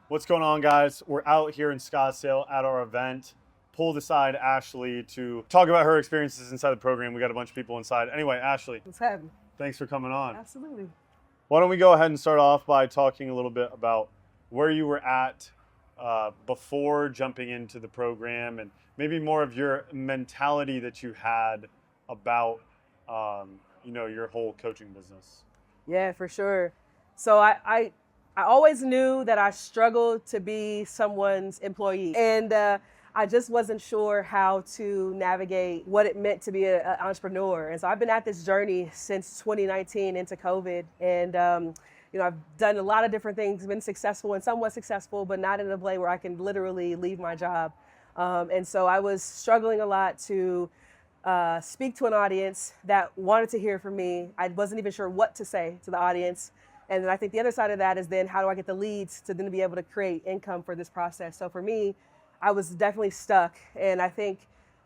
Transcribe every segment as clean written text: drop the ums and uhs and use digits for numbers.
What's going on, guys? We're out here in Scottsdale at our event. Pulled aside Ashley to talk about her experiences inside the program. We got a bunch of people inside. Anyway, Ashley, What's happening? thanks for coming on. Absolutely. Why don't we go ahead and start off by talking a little bit about where you were at before jumping into the program, and maybe more of your mentality that you had about your whole coaching business. Yeah, for sure. So I always knew that I struggled to be someone's employee, and I just wasn't sure how to navigate what it meant to be an entrepreneur. And so I've been at this journey since 2019 into COVID, and I've done a lot of different things, been successful and somewhat successful, but not in a way where I can literally leave my job. And so I was struggling a lot to speak to an audience that wanted to hear from me. I wasn't even sure what to say to the audience. And then I think the other side of that is then how do I get the leads to then be able to create income for this process? So for me, I was definitely stuck. And I think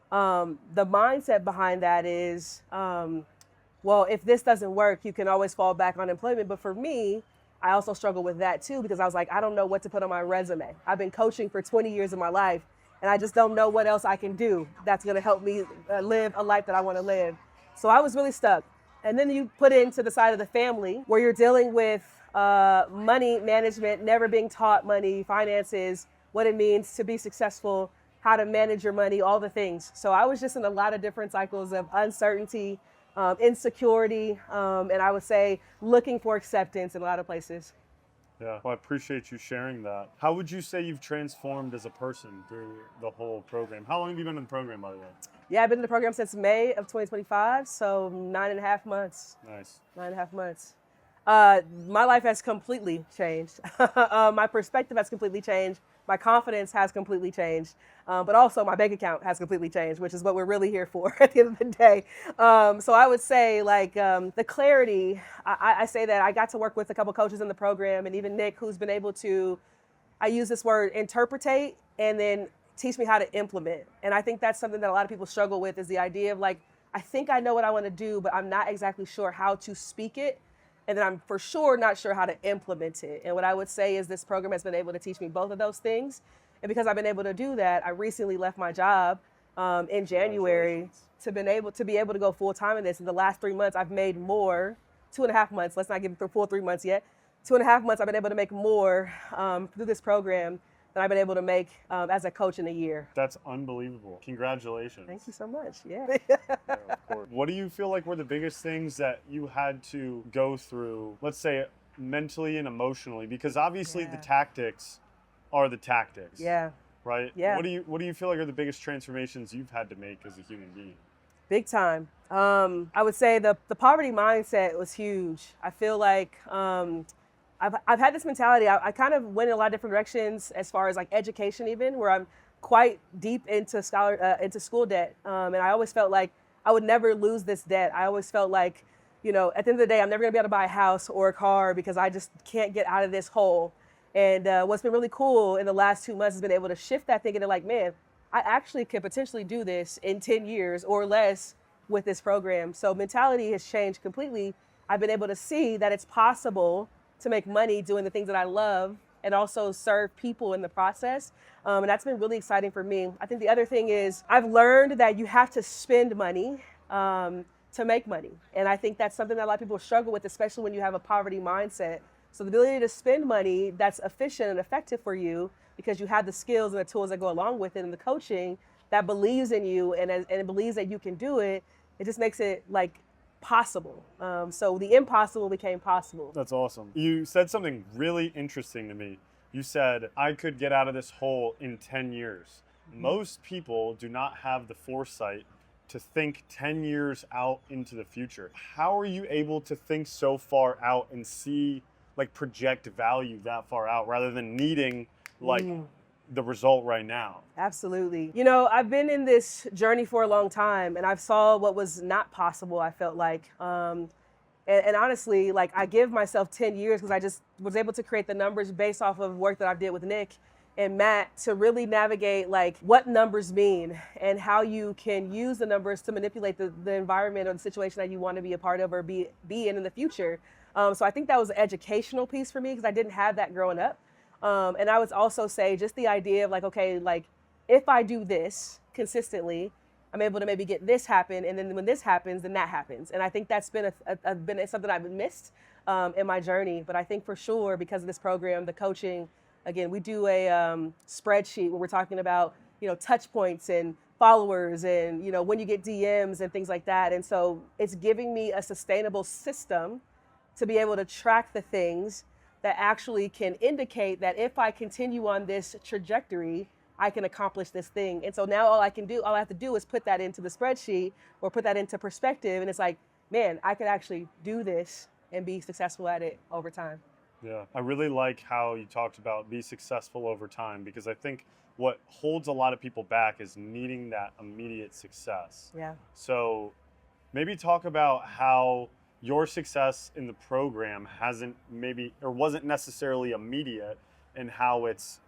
the mindset behind that is, well, if this doesn't work, you can always fall back on employment. But for me, I also struggle with that too, because I was like, I don't know what to put on my resume. I've been coaching for 20 years of my life, and I just don't know what else I can do that's going to help me live a life that I want to live. So I was really stuck. And then you put it into the side of the family where you're dealing with money management, never being taught money, finances, what it means to be successful, how to manage your money, all the things. So I was just in a lot of different cycles of uncertainty, insecurity, and I would say looking for acceptance in a lot of places. Yeah, well, I appreciate you sharing that. How would you say you've transformed as a person through the whole program? How long have you been in the program, by the way? Yeah, I've been in the program since May of 2025, so 9.5 months. Nice. 9.5 months. My life has completely changed. My perspective has completely changed. My confidence has completely changed. But also my bank account has completely changed, which is what we're really here for at the end of the day. So I would say the clarity, I say that I got to work with a couple coaches in the program, and even Nick, who's been able to, I use this word, interpretate, and then teach me how to implement. And I think that's something that a lot of people struggle with, is the idea of I think I know what I want to do, but I'm not exactly sure how to speak it. And then I'm for sure not sure how to implement it. And what I would say is this program has been able to teach me both of those things. And because I've been able to do that, I recently left my job in January to be able to go full time in this. In the last 3 months, I've made more, 2.5 months, let's not give it the full 3 months yet. 2.5 months, I've been able to make more through this program than I've been able to make as a coach in a year. That's unbelievable. Congratulations. Thank you so much. Yeah. Yeah, of course. What do you feel like were the biggest things that you had to go through, let's say mentally and emotionally? Because obviously the tactics are the tactics. Yeah. Right? Yeah. What do you feel like are the biggest transformations you've had to make as a human being? Big time. I would say the poverty mindset was huge. I feel like I've had this mentality. I kind of went in a lot of different directions as far as education, even where I'm quite deep into school debt. And I always felt like I would never lose this debt. I always felt like, at the end of the day, I'm never gonna be able to buy a house or a car because I just can't get out of this hole. And what's been really cool in the last 2 months has been able to shift that thinking to man, I actually could potentially do this in 10 years or less with this program. So mentality has changed completely. I've been able to see that it's possible to make money doing the things that I love and also serve people in the process. And that's been really exciting for me. I think the other thing is I've learned that you have to spend money to make money. And I think that's something that a lot of people struggle with, especially when you have a poverty mindset. So the ability to spend money that's efficient and effective for you because you have the skills and the tools that go along with it, and the coaching that believes in you and it believes that you can do it, it just makes it possible. So the impossible became possible. That's awesome. You said something really interesting to me. You said, I could get out of this hole in 10 years. Mm-hmm. Most people do not have the foresight to think 10 years out into the future. How are you able to think so far out and see, project value that far out rather than needing, the result right now? Absolutely. I've been in this journey for a long time, and I've saw what was not possible, I felt like. And honestly, I give myself 10 years because I just was able to create the numbers based off of work that I did with Nick and Matt to really navigate what numbers mean and how you can use the numbers to manipulate the environment or the situation that you want to be a part of or be in the future. So I think that was an educational piece for me because I didn't have that growing up. And I would also say just the idea of like, okay, like if I do this consistently, I'm able to maybe get this happen. And then when this happens, then that happens. And I think that's been been something I've missed in my journey. But I think for sure, because of this program, the coaching, again, we do a spreadsheet where we're talking about, touch points and followers and, when you get DMs and things like that. And so it's giving me a sustainable system to be able to track the things that actually can indicate that if I continue on this trajectory, I can accomplish this thing. And so now all I have to do is put that into the spreadsheet or put that into perspective. And it's like, man, I could actually do this and be successful at it over time. Yeah, I really like how you talked about be successful over time, because I think what holds a lot of people back is needing that immediate success. Yeah. So maybe talk about how your success in the program wasn't necessarily immediate, and how it's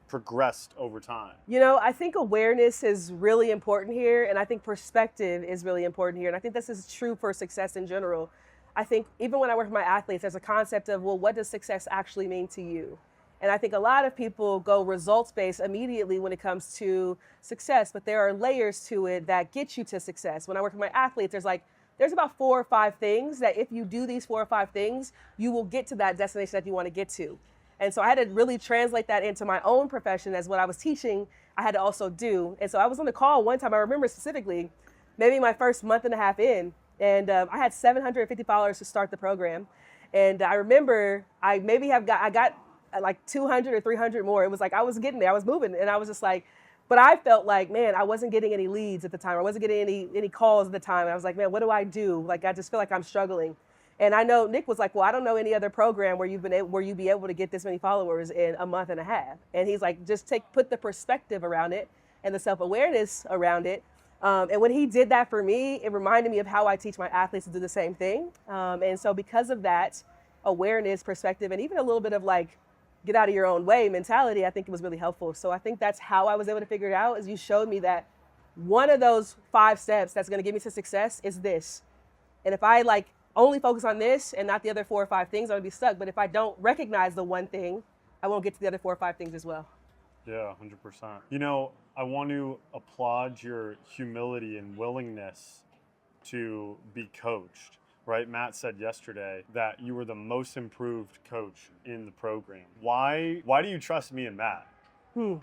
progressed over time. I think awareness is really important here, and I think perspective is really important here. And I think this is true for success in general. I think even when I work with my athletes, there's a concept of, well, what does success actually mean to you? And I think a lot of people go results-based immediately when it comes to success, but there are layers to it that get you to success. When I work with my athletes, there's about 4 or 5 things that if you do these 4 or 5 things, you will get to that destination that you want to get to. And so I had to really translate that into my own profession, as what I was teaching, I had to also do. And so I was on the call one time, I remember specifically, maybe my first month and a half in, and I had 750 followers to start the program. And I remember I got like 200 or 300 more. It was like I was getting there, I was moving, and I was just like, but I felt like, man, I wasn't getting any leads at the time. I wasn't getting any calls at the time. And I was like, man, what do I do? Like, I just feel like I'm struggling. And I know Nick was like, well, I don't know any other program where you'd be able to get this many followers in a month and a half. And he's like, just put the perspective around it and the self-awareness around it. And when he did that for me, it reminded me of how I teach my athletes to do the same thing. And so because of that awareness, perspective, and even a little bit of like, get out of your own way mentality, I think it was really helpful. So I think that's how I was able to figure it out, is you showed me that one of those 5 steps that's going to get me to success is this. And if I like only focus on this and not the other 4 or 5 things, I would be stuck. But if I don't recognize the one thing, I won't get to the other 4 or 5 things as well. Yeah, 100%. I want to applaud your humility and willingness to be coached, right? Matt said yesterday that you were the most improved coach in the program. Why do you trust me and Matt?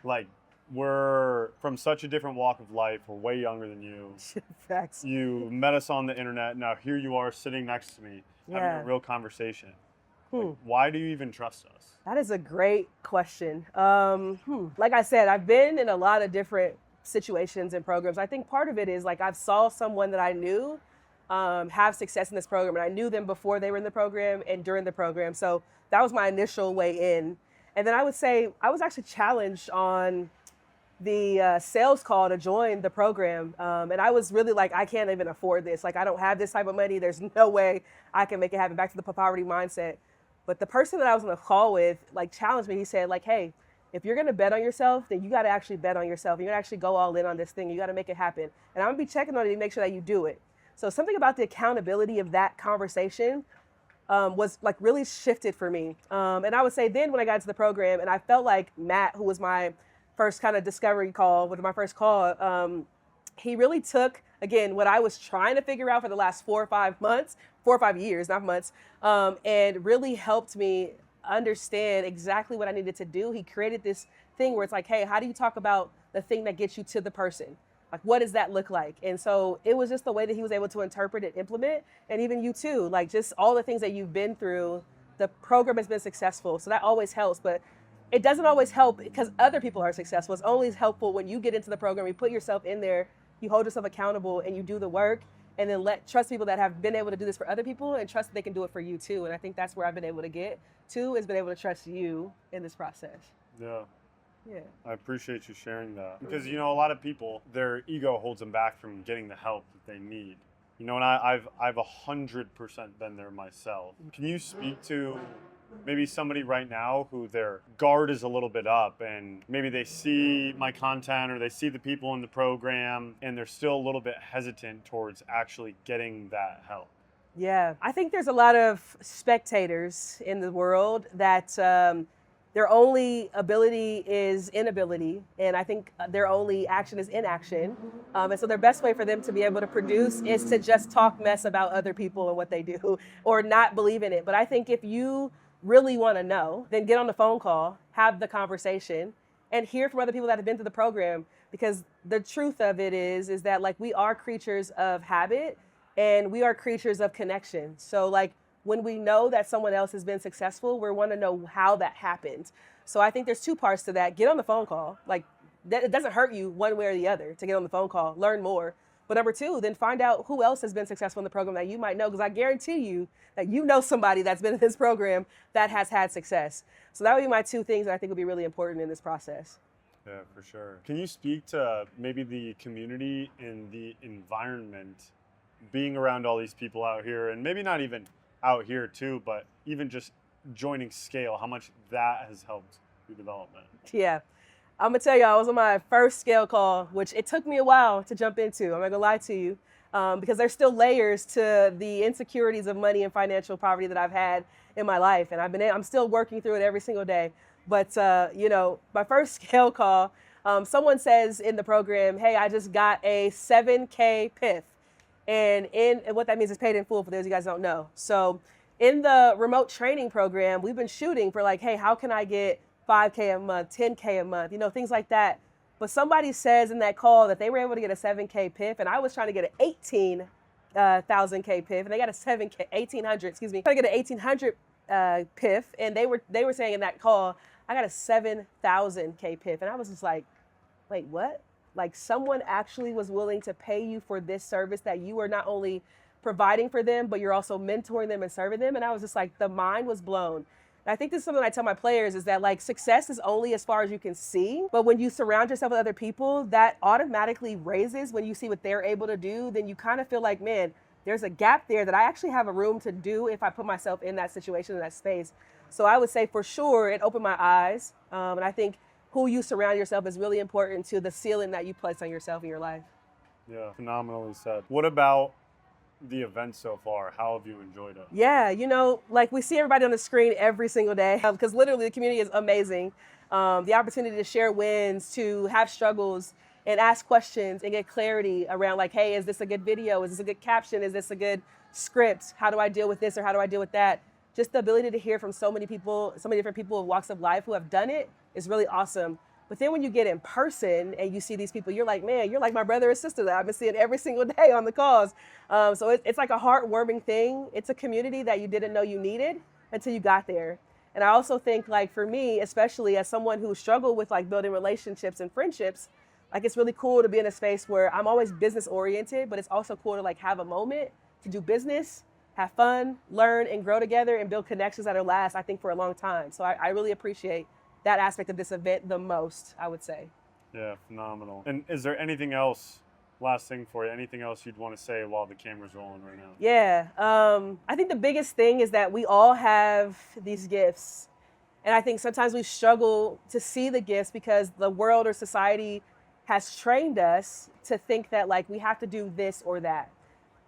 Like, we're from such a different walk of life. We're way younger than you. Facts. You met us on the internet. Now here you are sitting next to me, having a real conversation. Like, why do you even trust us? That is a great question. Like I said, I've been in a lot of different situations and programs. I think part of it is like I've saw someone that I knew have success in this program, and I knew them before they were in the program and during the program. So that was my initial way in. And then I would say I was actually challenged on the sales call to join the program. And I was really like, I can't even afford this. Like, I don't have this type of money. There's no way I can make it happen. Back to the poverty mindset. But the person that I was on the call with, like, challenged me. He said, like, hey, if you're going to bet on yourself, then you got to actually bet on yourself. You're going to actually go all in on this thing. You got to make it happen. And I'm going to be checking on it to make sure that you do it. So something about the accountability of that conversation was like really shifted for me. And I would say then when I got into the program and I felt like Matt, who was my first kind of discovery call, with my first call, he really took, again, what I was trying to figure out for the last 4 or 5 years, not months, and really helped me understand exactly what I needed to do. He created this thing where it's like, hey, how do you talk about the thing that gets you to the person? Like, what does that look like? And so it was just the way that he was able to interpret and implement, and even you too, like just all the things that you've been through, the program has been successful. So that always helps, but it doesn't always help because other people are successful. It's only helpful when you get into the program, you put yourself in there, you hold yourself accountable, and you do the work, and then trust people that have been able to do this for other people and trust that they can do it for you too. And I think that's where I've been able to get to, is been able to trust you in this process. Yeah. Yeah. I appreciate you sharing that, because, a lot of people, their ego holds them back from getting the help that they need. And I've 100% been there myself. Can you speak to maybe somebody right now who their guard is a little bit up, and maybe they see my content or they see the people in the program and they're still a little bit hesitant towards actually getting that help? Yeah, I think there's a lot of spectators in the world that their only ability is inability, and I think their only action is inaction. And so their best way for them to be able to produce is to just talk mess about other people and what they do or not believe in it. But I think if you really want to know, then get on the phone call, have the conversation, and hear from other people that have been through the program. Because the truth of it is that like we are creatures of habit and we are creatures of connection. So like when we know that someone else has been successful, we want to know how that happened. So I think there's two parts to that. Get on the phone call. Like it doesn't hurt you one way or the other to get on the phone call, learn more. But number two, then find out who else has been successful in the program that you might know, because I guarantee you that you know somebody that's been in this program that has had success. So that would be my two things that I think would be really important in this process. Yeah, for sure. Can you speak to maybe the community and the environment, being around all these people out here, and maybe not even out here too, but even just joining Scale, how much that has helped your development? Yeah. I'm gonna tell you, I was on my first Scale call, which it took me a while to jump into. I'm not gonna lie to you, because there's still layers to the insecurities of money and financial poverty that I've had in my life, and I'm still working through it every single day. But my first Scale call, someone says in the program, "Hey, I just got a 7K PIF," and what that means is paid in full for those of you guys who don't know. So in the remote training program, we've been shooting for like, hey, how can I get 5K a month, 10K a month, things like that. But somebody says in that call that they were able to get a 7K PIF, and I was trying to get an 18,000 K PIF, and they got a 1,800, excuse me, trying to get an 1,800 PIF, and they were saying in that call, I got a 7,000 K PIF, and I was just like, wait, what? Like someone actually was willing to pay you for this service that you are not only providing for them, but you're also mentoring them and serving them. And I was just like, the mind was blown. And I think this is something I tell my players is that like success is only as far as you can see. But when you surround yourself with other people, that automatically raises when you see what they're able to do. Then you kind of feel like, man, there's a gap there that I actually have a room to do if I put myself in that situation, in that space. So I would say for sure it opened my eyes. And I think who you surround yourself is really important to the ceiling that you place on yourself in your life. Yeah, phenomenally said. What about the event so far? How have you enjoyed it? Yeah, like we see everybody on the screen every single day because literally the community is amazing. The opportunity to share wins, to have struggles and ask questions and get clarity around like, hey, is this a good video? Is this a good caption? Is this a good script? How do I deal with this or how do I deal with that? Just the ability to hear from so many people, so many different people of walks of life who have done it is really awesome. But then when you get in person and you see these people, you're like, man, you're like my brother or sister that I've been seeing every single day on the calls. So it's like a heartwarming thing. It's a community that you didn't know you needed until you got there. And I also think like for me, especially as someone who struggled with like building relationships and friendships, like it's really cool to be in a space where I'm always business oriented, but it's also cool to like have a moment to do business, have fun, learn and grow together and build connections that'll last, I think, for a long time. So I really appreciate that aspect of this event the most, I would say. Yeah, phenomenal. And is there anything else, last thing for you, anything else you'd want to say while the camera's rolling right now? Yeah, I think the biggest thing is that we all have these gifts. And I think sometimes we struggle to see the gifts because the world or society has trained us to think that like we have to do this or that.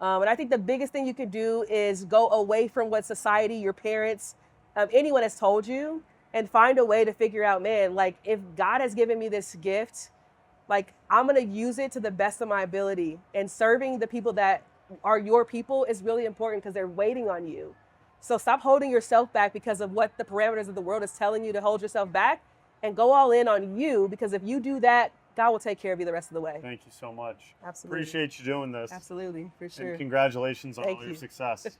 And I think the biggest thing you can do is go away from what society, your parents, anyone has told you, and find a way to figure out, man, like if God has given me this gift, like I'm going to use it to the best of my ability. And serving the people that are your people is really important because they're waiting on you. So stop holding yourself back because of what the parameters of the world is telling you to hold yourself back, and go all in on you, because if you do that, God will take care of you the rest of the way. Thank you so much. Absolutely. Appreciate you doing this. Absolutely, for sure. And congratulations on all your you. success.